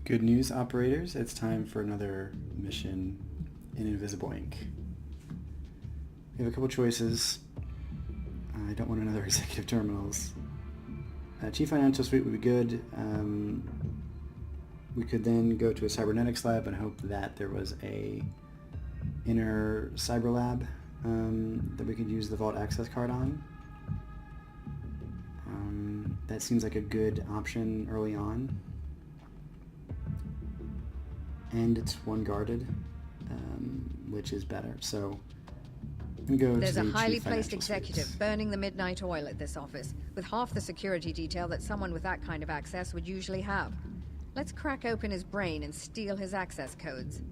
Good news, operators. It's time for another mission in Invisible Ink. We have a couple choices. I don't want another executive terminals. Chief Financial Suite would be good. We could then go to a cybernetics lab and hope that there was a inner cyber lab that we could use the vault access card on. That seems like a good option early on. And it's one guarded, which is better. So I'm going to go There's to a the highly Chief placed Financial executive Suite. burning the midnight oil at this office, with half the security detail that someone with that kind of access would usually have. Let's crack open his brain and steal his access codes.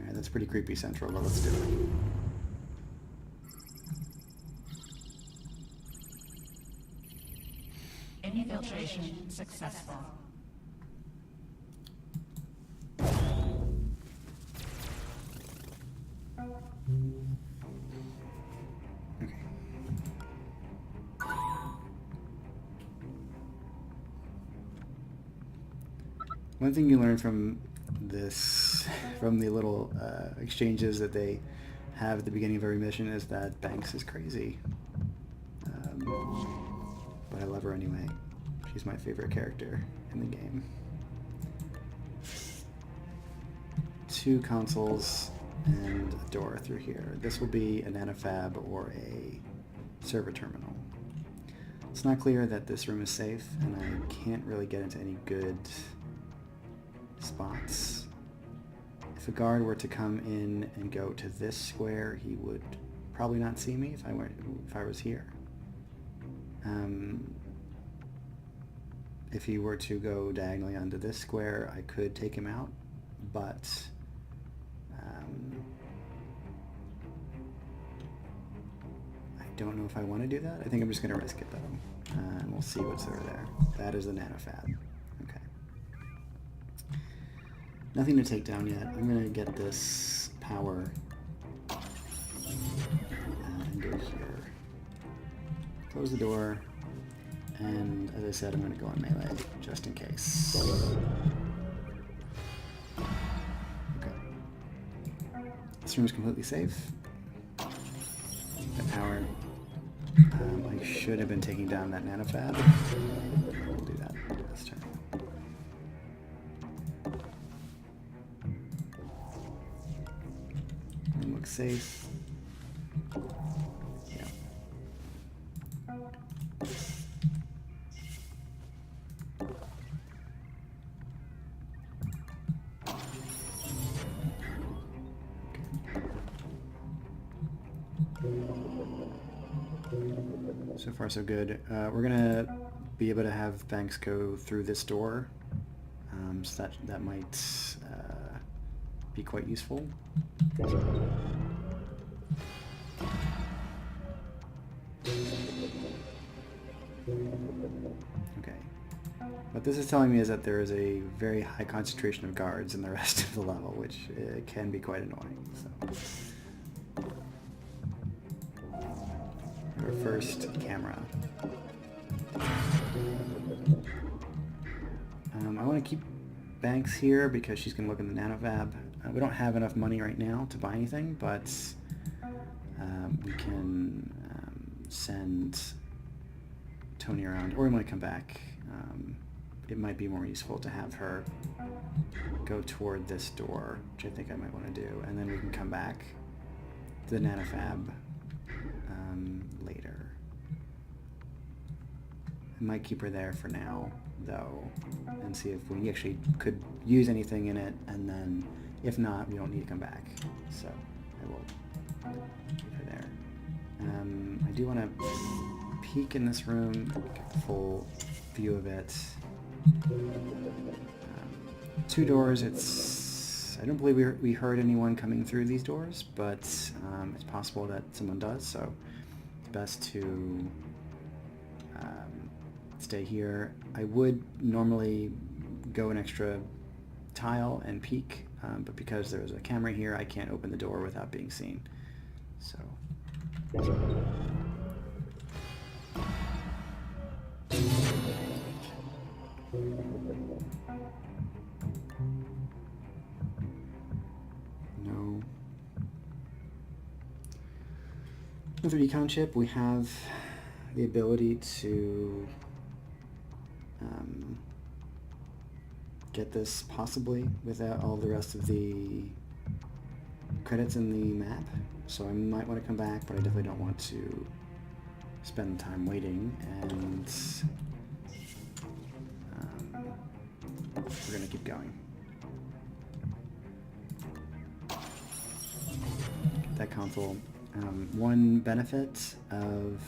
All right, that's pretty creepy, Central, but let's do it. Infiltration successful. Okay. One thing you learn from this, from the little exchanges that they have at the beginning of every mission, is that Banks is crazy. But I love her anyway. She's my favorite character in the game. 2 consoles and a door through here. This will be a nanofab or a server terminal. It's not clear that this room is safe, and I can't really get into any good spots. If a guard were to come in and go to this square, he would probably not see me if I was here. If he were to go diagonally onto this square, I could take him out, but I don't know if I want to do that. I think I'm just going to risk it, though, and we'll see what's over there. That is the nanofab. Okay. Nothing to take down yet. I'm going to get this power and go here. Close the door, and as I said, I'm going to go on melee, just in case. Okay. This room is completely safe. The power. I should have been taking down that nanofab. We'll do that this turn. Room looks safe. Yeah. So far so good. We're gonna be able to have Banks go through this door, so that might be quite useful. Okay. What this is telling me is that there is a very high concentration of guards in the rest of the level, which can be quite annoying. So. Our first camera. I want to keep Banks here because she's going to look in the nanofab. We don't have enough money right now to buy anything, but we can send Tony around, or we might come back. It might be more useful to have her go toward this door, which I think I might want to do, and then we can come back to the nanofab later. I might keep her there for now, though, and see if we actually could use anything in it, and then if not, we don't need to come back. So I will keep her there. I do want to peek in this room, get a full view of it. 2 doors. I don't believe we heard anyone coming through these doors, but it's possible that someone does, so it's best to stay here. I would normally go an extra tile and peek, but because there's a camera here, I can't open the door without being seen. So. With the recon chip, we have the ability to get this possibly without all the rest of the credits in the map. So I might want to come back, but I definitely don't want to spend time waiting, and we're going to keep going. Get that console. One benefit of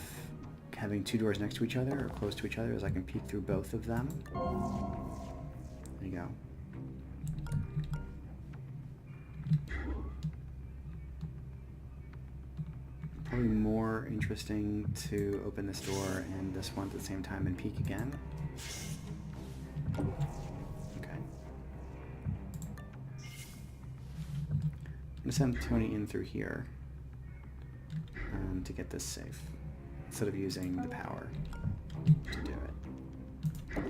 having two doors next to each other or close to each other is I can peek through both of them. There you go. Probably more interesting to open this door and this one at the same time and peek again. Okay. I'm going to send Tony in through here to get this safe, instead of using the power to do it.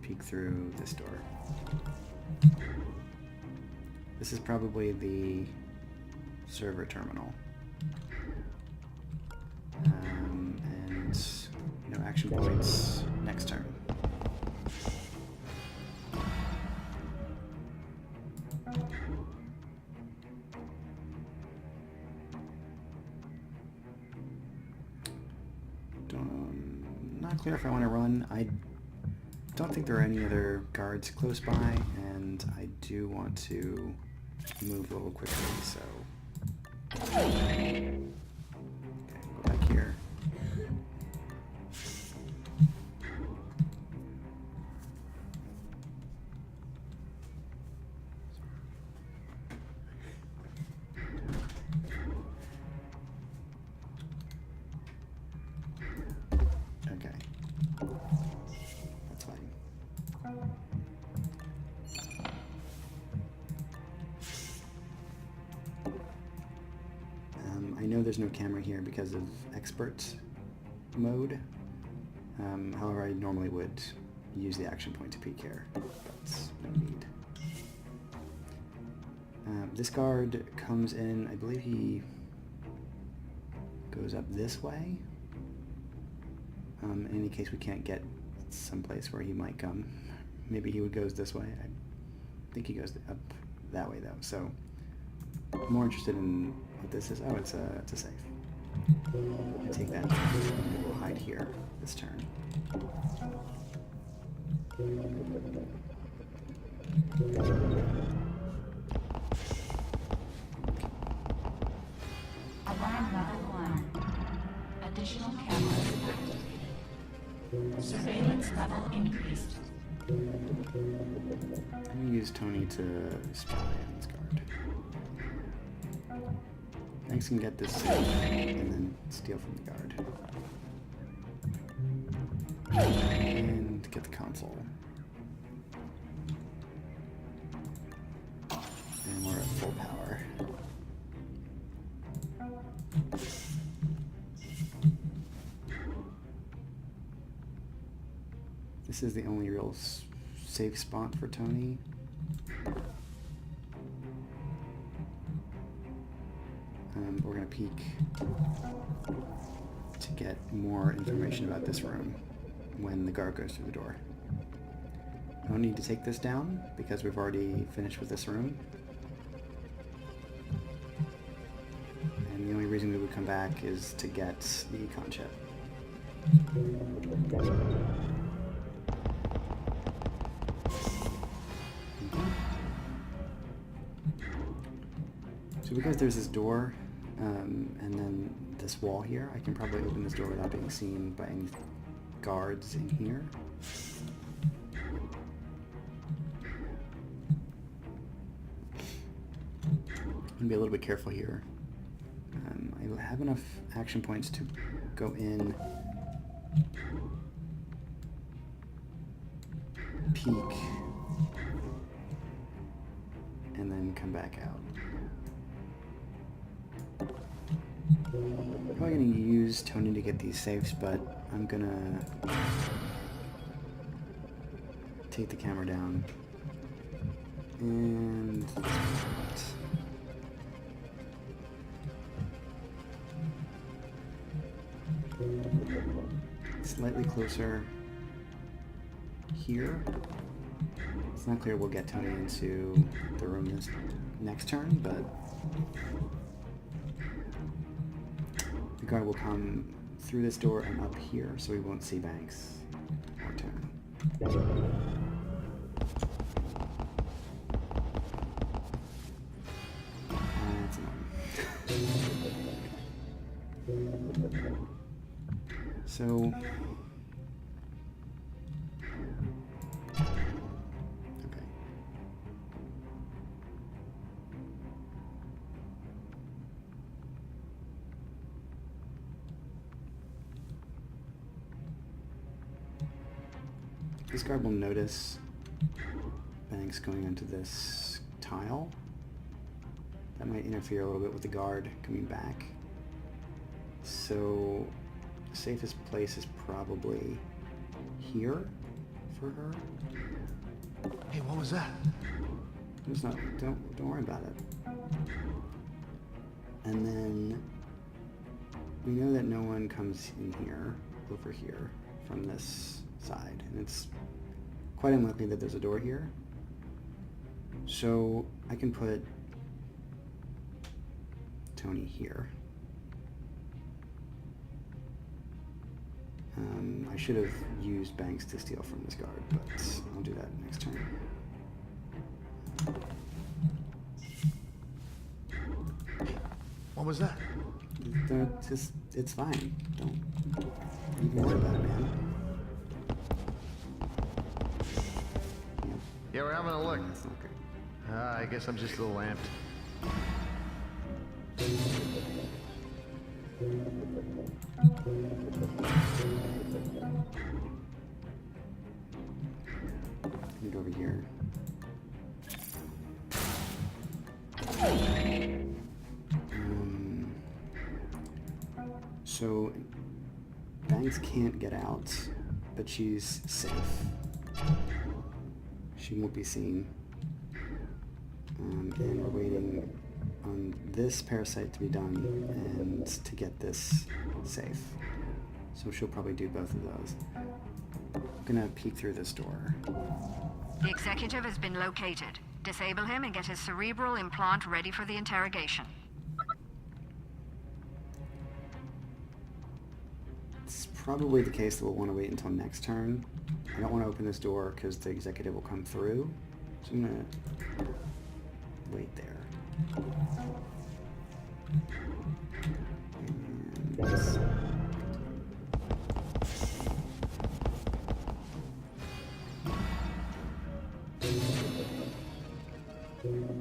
Peek through this door. This is probably the server terminal. And no action points next turn. Not clear if I want to run. I don't think there are any other guards close by, and I do want to move a little quickly, so... Okay, go back here. Okay. That's fine. I know there's no camera here because of expert mode. However, I normally would use the action point to peek here, but no need. This guard comes in, I believe he goes up this way. In any case, we can't get someplace where he might come. Maybe he goes this way. I think he goes up that way though. So I'm more interested in what this is. Oh, it's a safe. I take that. We'll hide here this turn. Alarm level 1. Additional cameras activated. Surveillance level increased. I'm going to use Tony to spy on this guard. Thanks can get this safe and then steal from the guard. And get the console. And we're at full power. This is the only real safe spot for Tony. We're going to peek to get more information about this room when the guard goes through the door. I don't need to take this down because we've already finished with this room. And the only reason we would come back is to get the econ chip. So because there's this door, and then this wall here, I can probably open this door without being seen by any guards in here. I'm gonna be a little bit careful here. I have enough action points to go in, peek, and then come back out. I'm probably going to use Tony to get these safes, but I'm going to take the camera down. And Slightly closer here. It's not clear we'll get Tony into the room this next turn, but the guard will come through this door and up here, so we won't see Banks or Tony. That's annoying. So, okay. This guard will notice Banks going onto this tile. That might interfere a little bit with the guard coming back. So, the safest place is probably here for her. Hey, what was that? It's not, don't worry about it. And then we know that no one comes in here, over here, from this side. And it's quite unlikely that there's a door here. So I can put Tony here. I should have used Banks to steal from this guard, but I'll do that next turn. What was that? It's fine. Don't even worry about it, man. Yep. Yeah, we're having a look. That's not good. I guess I'm just a little amped. Get over here. So Banks can't get out, but she's safe. She won't be seen. And we're waiting on this parasite to be done and to get this safe. So she'll probably do both of those. I'm gonna peek through this door. The executive has been located. Disable him and get his cerebral implant ready for the interrogation. It's probably the case that we'll want to wait until next turn. I don't want to open this door because the executive will come through. So I'm gonna wait there. And just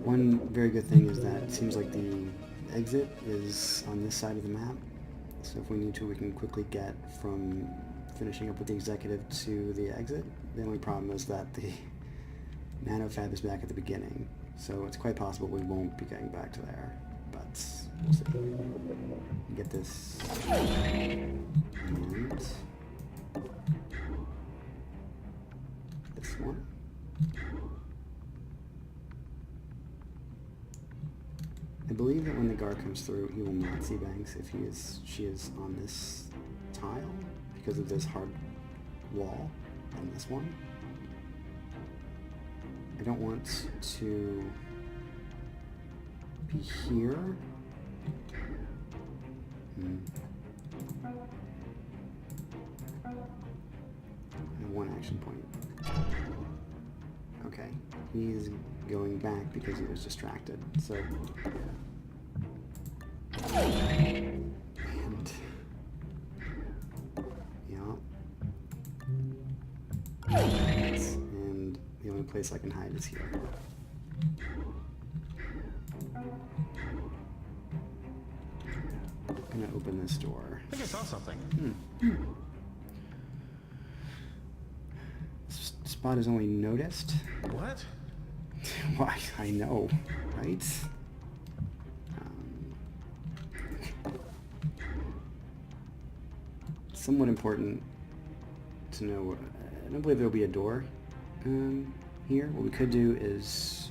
one very good thing is that it seems like the exit is on this side of the map. So if we need to, we can quickly get from finishing up with the executive to the exit. The only problem is that the nanofab is back at the beginning. So it's quite possible we won't be getting back to there. But we'll see. Get this. And this one. I believe that when the guard comes through, he will not see Banks if she is on this tile because of this hard wall on this one. I don't want to be here. I have one action point. Okay, he's going back because he was distracted, so... And... yeah. And the only place I can hide is here. I'm gonna open this door. I think I saw something. Spot is only noticed. What? Why, I know, right? Somewhat important to know. I don't believe there'll be a door here. What we could do is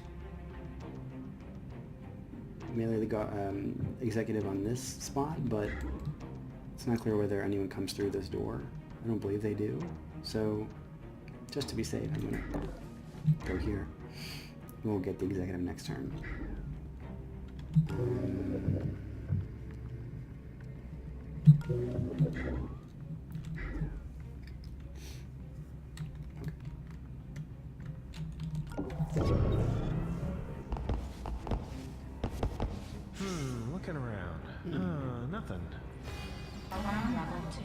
melee the executive on this spot, but It's not clear whether anyone comes through this door. I don't believe they do. So, just to be safe, I'm gonna go here. We'll get the executive next turn. Looking around. Nothing. Alarm level 2.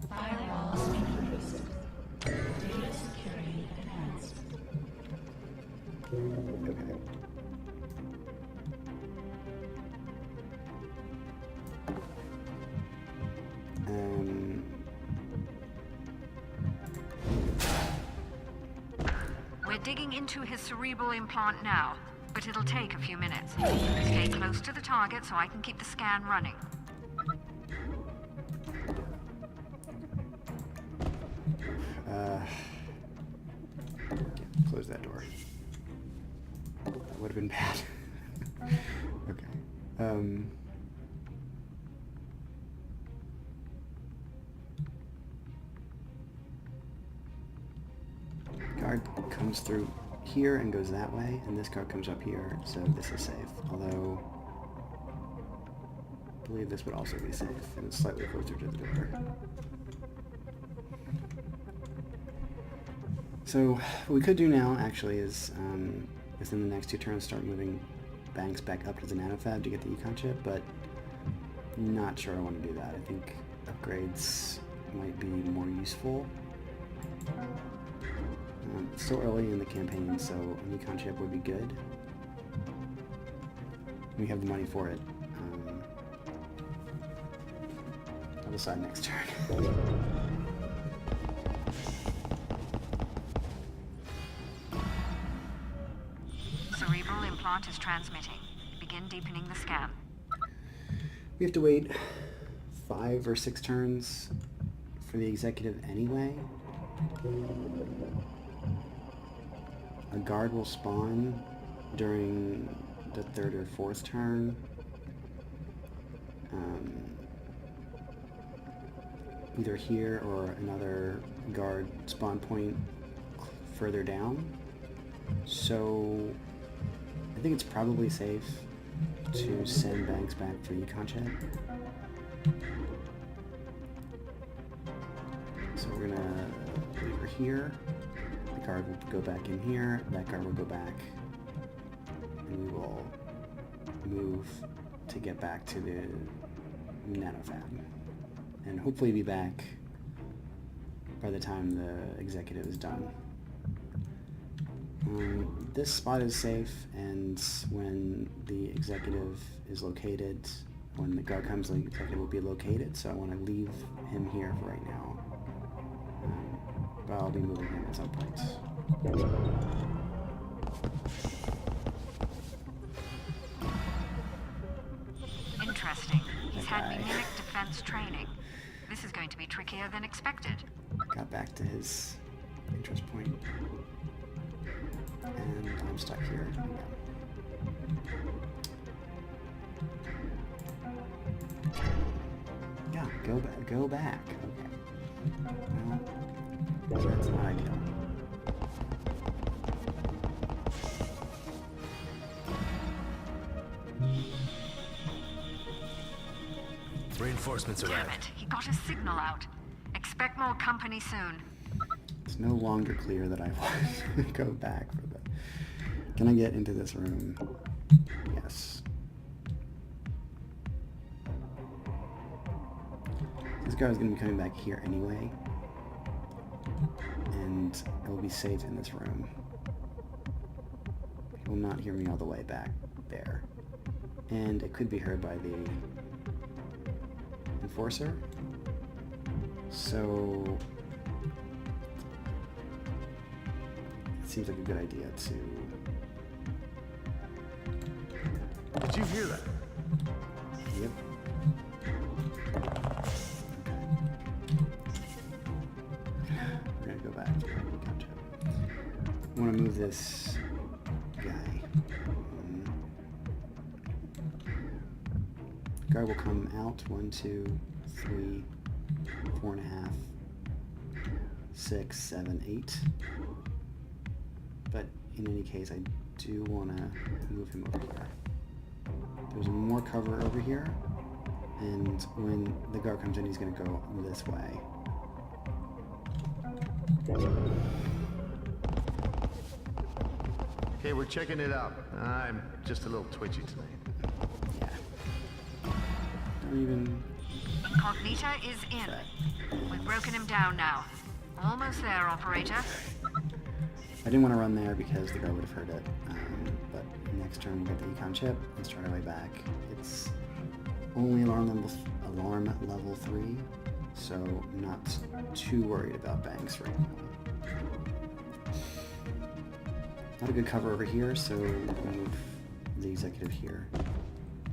Firewalls increased. Data security enhanced. We're digging into his cerebral implant now, but it'll take a few minutes. Stay close to the target so I can keep the scan running. Close that door. That would have been bad. Okay. Guard comes through here and goes that way, and this guard comes up here, so this is safe. Although, I believe this would also be safe, and it's slightly closer to the door. So, what we could do now, actually, is within the next 2 turns start moving banks back up to the nanofab to get the econ chip, but not sure I want to do that. I think upgrades might be more useful. It's still early in the campaign, so an econ chip would be good. We have the money for it. I'll decide next turn. Cerebral implant is transmitting. Begin deepening the scan. We have to wait 5 or 6 turns for the executive anyway. A guard will spawn during the 3rd or 4th turn. Either here or another guard spawn point further down. So I think it's probably safe to send banks back for econ check. So we're gonna leave her here. The guard will go back in here. That guard will go back, and we will move to get back to the nanofab, and hopefully be back by the time the executive is done. This spot is safe, and when the executive is located, when the guard comes, the executive will be located, so I want to leave him here for right now. But I'll be moving him at some point. Interesting. He's had mimic defense training. This is going to be trickier than expected. Got back to his interest point. And I'm stuck here again. Yeah, go back. Okay. Well, that's not ideal. Reinforcements Damn arrived. it, he got his signal out. Expect more company soon. It's no longer clear that I want to go back for the... Can I get into this room? Yes. This guy's going to be coming back here anyway. And I will be safe in this room. He will not hear me all the way back there. And it could be heard by the enforcer. So it seems like a good idea to... Did you hear that? Yep. We're gonna go back to the econ chip. I want to move this guy. Guard will come out. 1, 2, 3, 4.5, 6, 7, 8. But in any case, I do want to move him over here. There's more cover over here, and when the guard comes in, he's going to go this way. Okay, we're checking it out. I'm just a little twitchy tonight. Yeah. Don't even... Cognita is in. We've broken him down now. Almost there, operator. I didn't want to run there because the guard would have heard it. But next turn, we get the econ chip and start our way back. It's only alarm level 3, so not too worried about banks right now. Not a good cover over here, so we'll move the executive here.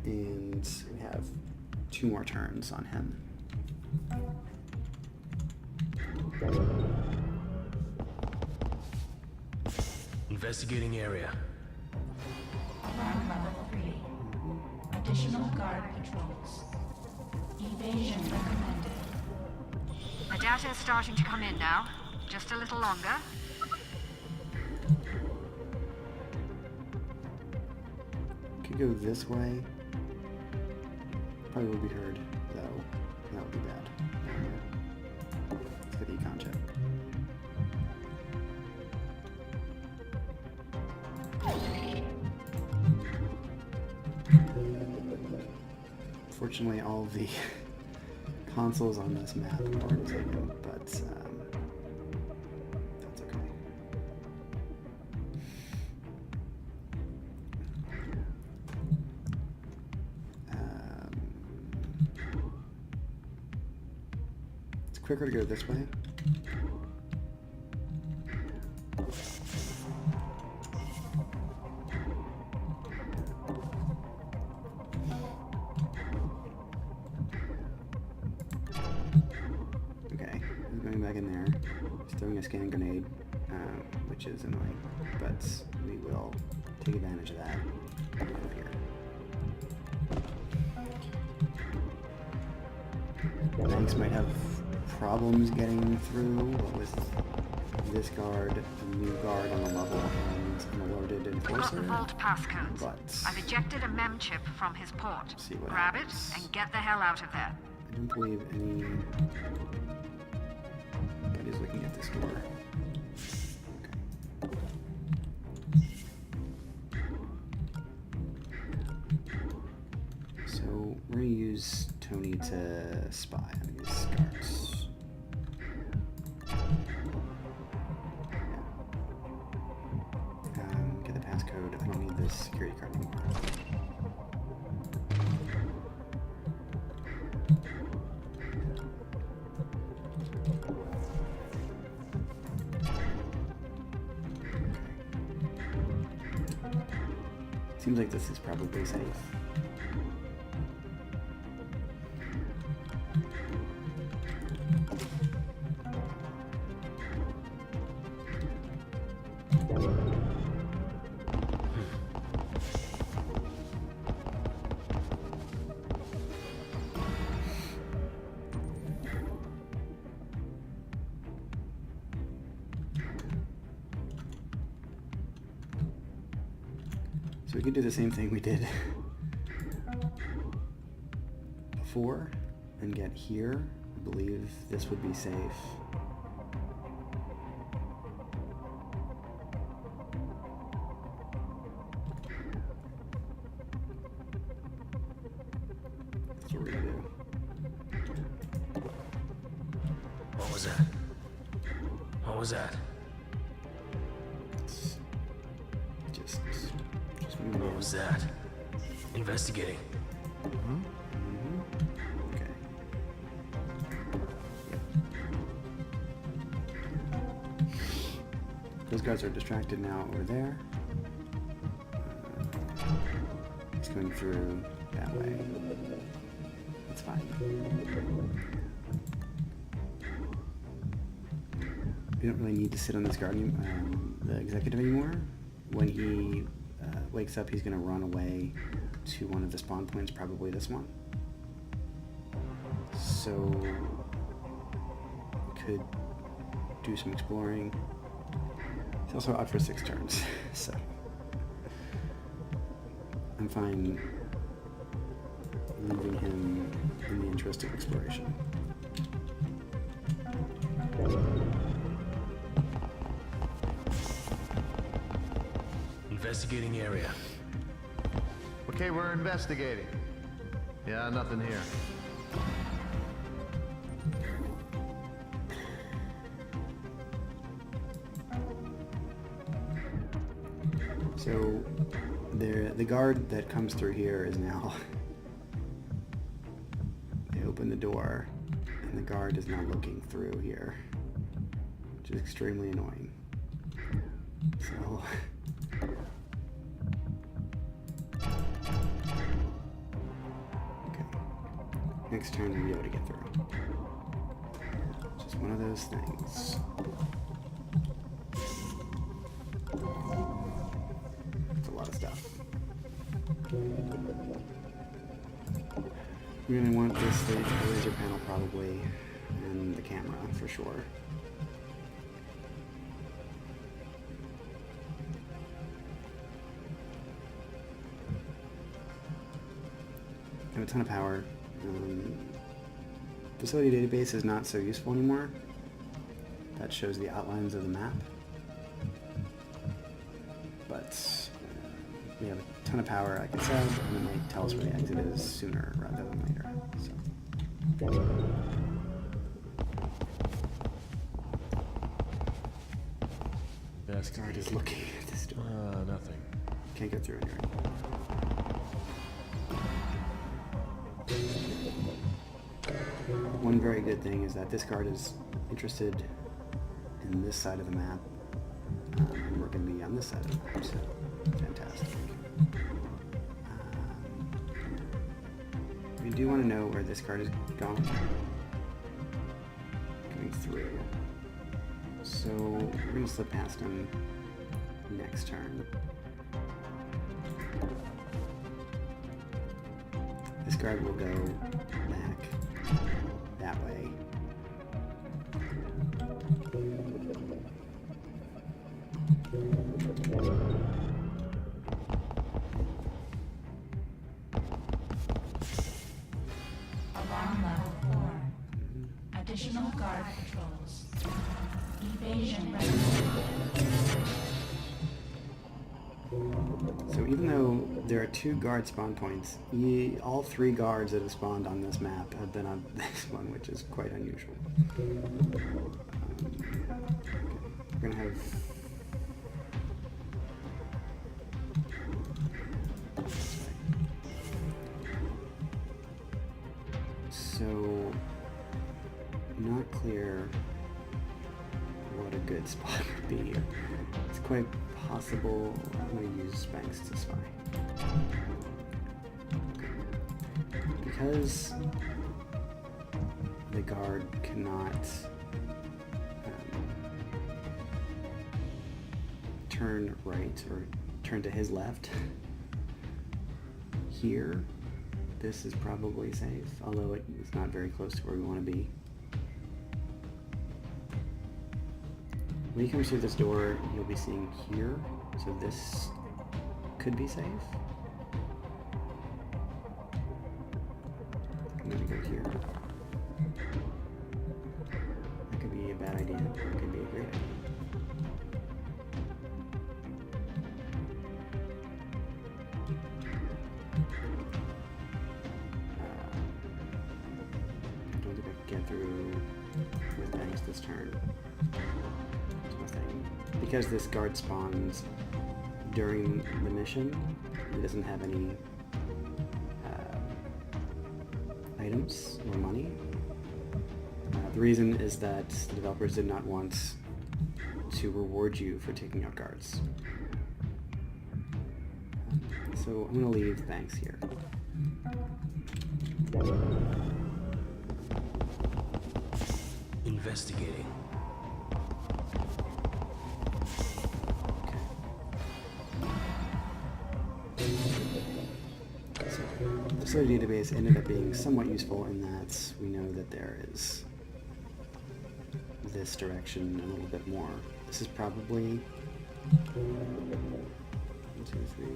And we have 2 more turns on him. Investigating area. Alarm level 3. Additional guard patrols. Evasion recommended. The data is starting to come in now. Just a little longer. Could go this way. Probably will be heard, though. That would be bad. Let's get the econ check. Fortunately, all of the consoles on this map are taken, but that's okay. It's quicker to go this way. Okay, he's going back in there. He's throwing a scan grenade, which is annoying, but we will take advantage of that over here. Banks might have problems getting through with this guard, the new guard on the level, and an alerted We've got enforcer. the vault passcodes. But I've ejected a mem chip from his port. see what Grab happens. it and get the hell out of there. I don't believe anybody's looking at this door. Okay. So we're gonna use Tony to spy on these guards. Get the passcode. I don't need this security card anymore. Seems like this is probably safe. So we could do the same thing we did before and get here. I believe this would be safe. That's what we're gonna do. What was that? What was that? Just move What was that? Investigating. Okay. Those guys are distracted now over there. It's going through that way. It's fine. We don't really need to sit on this guard, the executive anymore. When he wakes up, he's going to run away to one of the spawn points, probably this one. So could do some exploring. He's also out for 6 turns, so I'm fine leaving him in the interest of exploration. Investigating area. Okay, we're investigating. Yeah, nothing here. So the guard that comes through here is now... They open the door, and the guard is now looking through here, which is extremely annoying. So... Okay. Next turn we'll be able to get through. Just one of those things. It's a lot of stuff. We're going to want this the laser panel probably, and the camera for sure. I have a ton of power. Facility database is not so useful anymore. That shows the outlines of the map. But we have a ton of power, like I said, and it might tell us where the exit is sooner rather than later. So. This guard is looking at this door. Nothing. Can't get through here. One very good thing is that this guard is interested in this side of the map, and we're going to be on this side of the map, so fantastic. We do want to know where this card is going, coming through. So we're going to slip past him next turn. This guard will go back that way. Alarm level 4. Additional guard patrols. Evasion recommended. So even though there are 2 guard spawn points, all 3 guards that have spawned on this map have been on this one, which is quite unusual. We're gonna have... So, not clear what a good spot would be here. It's quite possible I'm going to use Banks to spy. Because the guard cannot turn right or turn to his left here, this is probably safe, although it's not very close to where we want to be. When he comes through this door, you'll be seeing here, so this could be safe. I'm gonna go here. That could be a bad idea, or it could be a great idea. I don't think I can get through with Banks this turn. Because this guard spawns during the mission, he doesn't have any items or money. The reason is that the developers did not want to reward you for taking out guards. So I'm going to leave Banks here. Investigating. facility database ended up being somewhat useful in that we know that there is this direction and a little bit more. This is probably 1, 2, 3.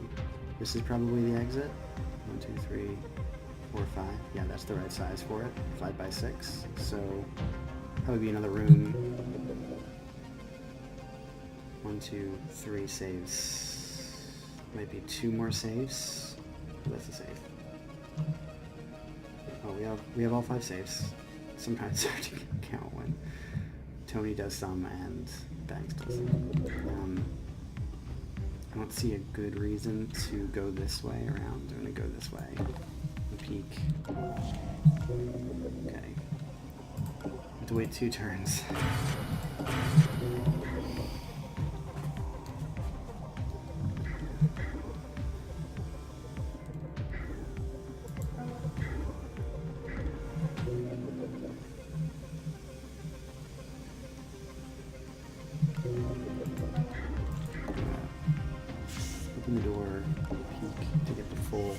This is probably the exit. 1, 2, 3, 4, 5. Yeah, that's the right size for it. 5 by 6. So probably be another room. 1, 2, 3 saves. Might be 2 more saves. Oh, that's a save. Oh, we have all 5 saves. Sometimes it's hard to count when Tony does some and Banks does some. I don't see a good reason to go this way around. I'm gonna go this way. Peek. Okay. Have to wait 2 turns. Open the door, peek to get the full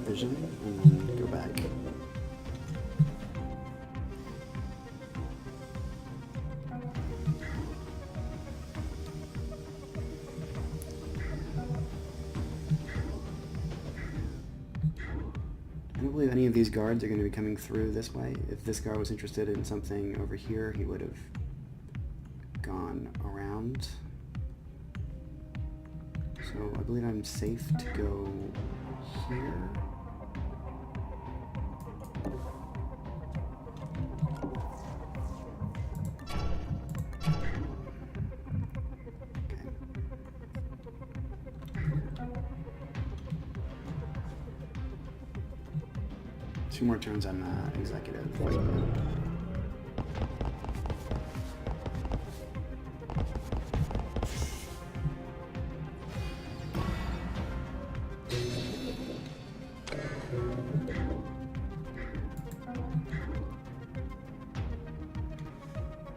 vision, and then go back. I don't believe any of these guards are going to be coming through this way. If this guard was interested in something over here, he would have gone around. So I believe I'm safe to go here. Okay. 2 more turns on executive.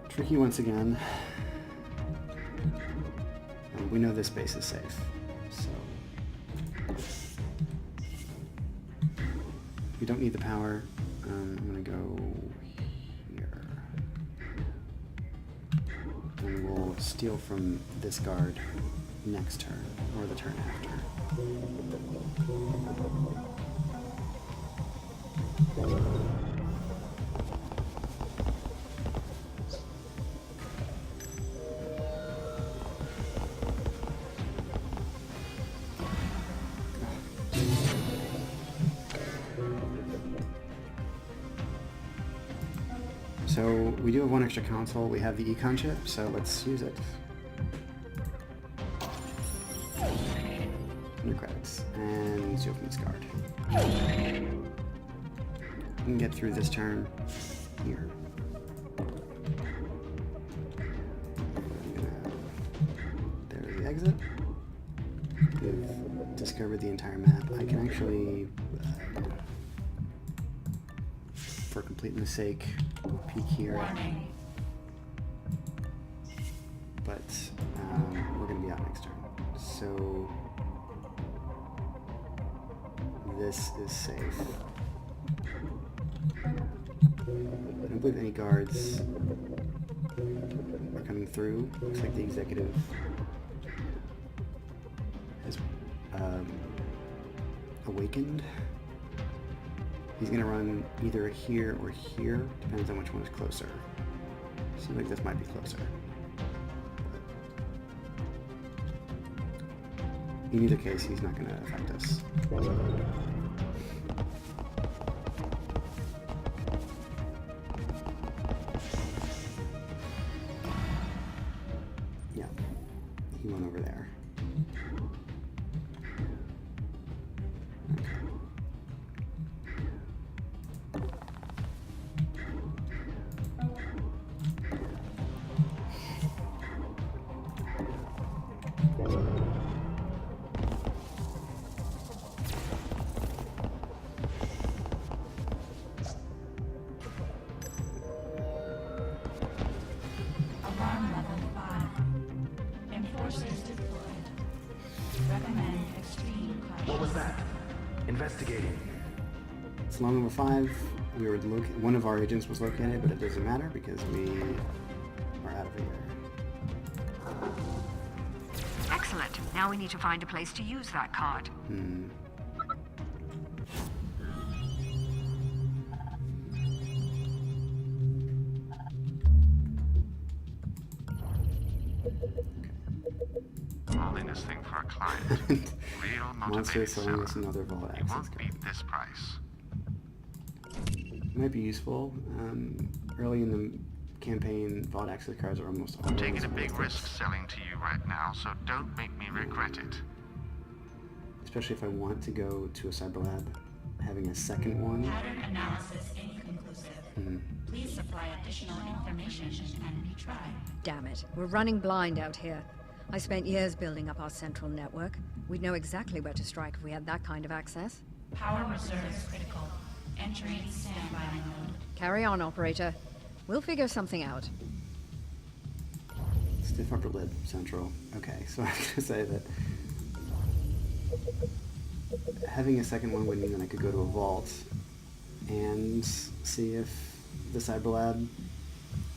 Tricky once again. We know this base is safe, so we don't need the power. I'm gonna go here, and we'll steal from this guard next turn, or the turn after. So we do have 1 extra console. We have the econ chip, so let's use it. New credits, and let's open this card. We can get through this turn here. There's the exit. We've discovered the entire map. I can actually, for completeness sake, peek here. But we're going to be out next turn. So this is safe. I don't believe any guards are coming through. Looks like the executive has awakened. He's going to run either here or here, depends on which one is closer. Seems like this might be closer. In either case, he's not going to affect us. Yeah, he went over there. Okay. Alarm level 5. Enforcers deployed. Recommend extreme What was that? Investigating. Salon number 5, we were one of our agents was located, but it doesn't matter because we are out of here. Excellent. Now we need to find a place to use that card. Holding this thing for a client. Real Monster motivated selling seller. us another vault You access won't card. beat this price. It might be useful. Early in the campaign, vault access cards are almost I'm always taking a big worth it. risk selling to you right now, so don't make me regret it. Especially if I want to go to a cyber lab. Having a second one. Pattern analysis inconclusive. Please supply additional information and retry. Damn it. We're running blind out here. I spent years building up our central network. We'd know exactly where to strike if we had that kind of access. Power reserves critical. Entering standby mode. Carry on, operator. We'll figure something out. Stiff upper lid, central. Okay, so I was gonna say that having a second one would mean that I could go to a vault and see if the cyber lab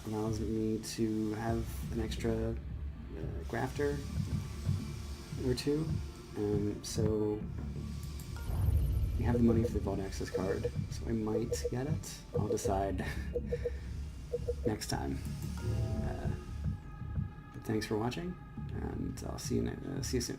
allows me to have an extra grafter or two. So we have the money for the vault access card, so I might get it. I'll decide next time. But thanks for watching, and I'll see you soon.